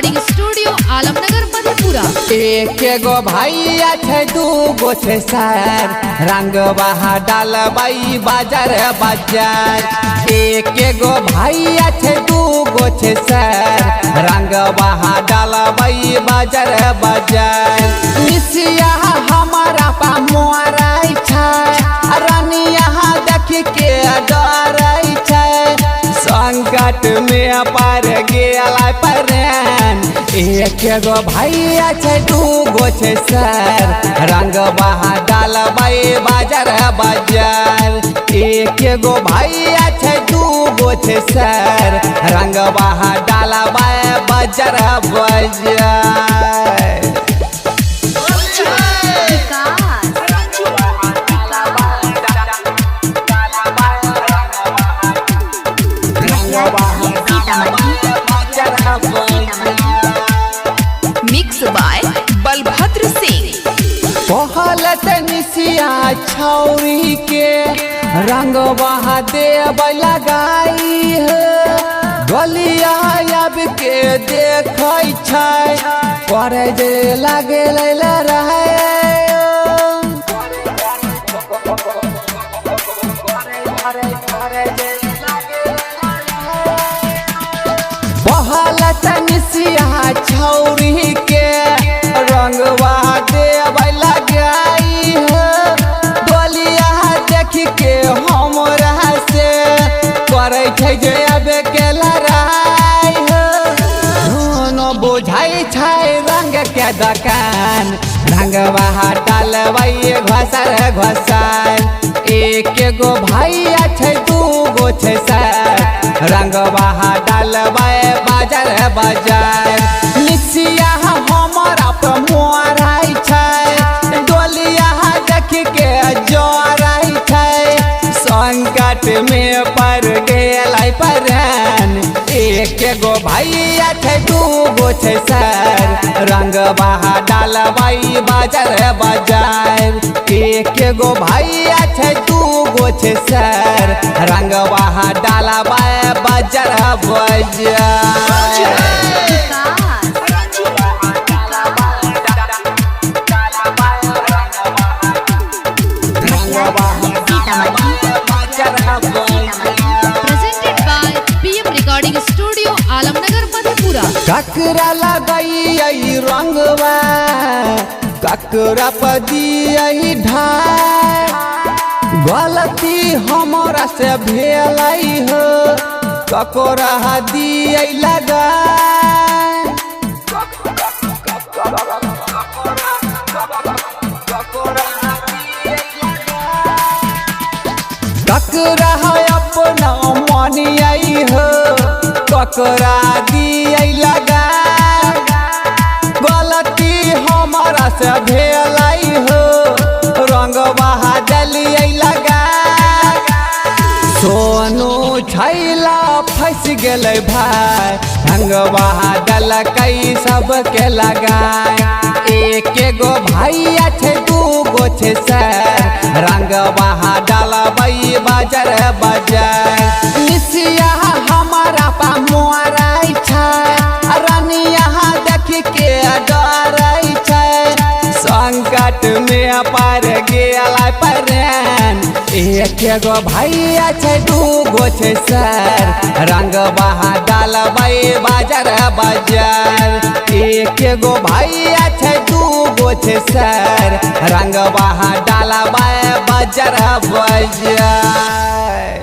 Recording studio Alamnagar Madhepura. एक गो भैया छे दू गो छे सर रंग बहा डालबाई बाजार बाजार। एक गो भैया छे दू गो छे सर रंग बहा डालबाई बाजार बाजार। निसिया हमारा पा मोराई छे रानिया देख के डराई छे संकट में पार गेला परन। एक गो भैया छे दू गो छे सर रंग बहा डालबाई बाजार बाजार। एक गो भैया छे दू गो छे सर रंग बहा डालबाई बाजार बाजार। Mix by Balbhadra Singh. पहलत निसिया छौरी के रंग बहा देव लगाई है गलिया अब के देख पर जे लगे रहे। पहलत निसिया छौरी के रंगवा देव लगाई है डोलिया देख के हमरा से करे छै जे अब के लड़ाई है। दोनों बुझाई छै रंग के दुकान रंगवा डालबाई घसर घसार। एक गो भैया छै दू गो छै सर रंग बहा डालबाई बाजार बाजार। निसिया हमारा पे मोराई छै डोलिया देख के जोराई छै संकट में पड़ गेलै परन। एक गो भैया छै दू गो छै सर रंग बहा डालबाई बाजार बाजार। एक गो भैया छै दू गो छै सर रंग बहा डालबाई बाजार बाजार। Presented by PM recording studio Alamnagar Madhepura. ककरा लगाई रंगवा ककरा पदी ढाई गलती हमरा से भेलै हो ककरा दिए लगा। ककरा अपना मनियाई हो ककरा दिए लगा गलती हमारा से भेलै हो रंग बहा डलिए लगा। सोनू छैला फंस गेलै भाई रंग बहा डलकै सबके लगाए। एक गो भैया छै दू गो छै सर रंग बहा डालबाई बाजार बाजार। निसिया हमारा पा मोराई छै रानिया देख के डराई छै संकट में पार गेला परन। एक गो भैया छै दू गो छै सर रंग बहा डालबाई बाजार बाजार। एक गो भैया छै दू गो छै सर रंग बहा डालबाई बाजार बाजार।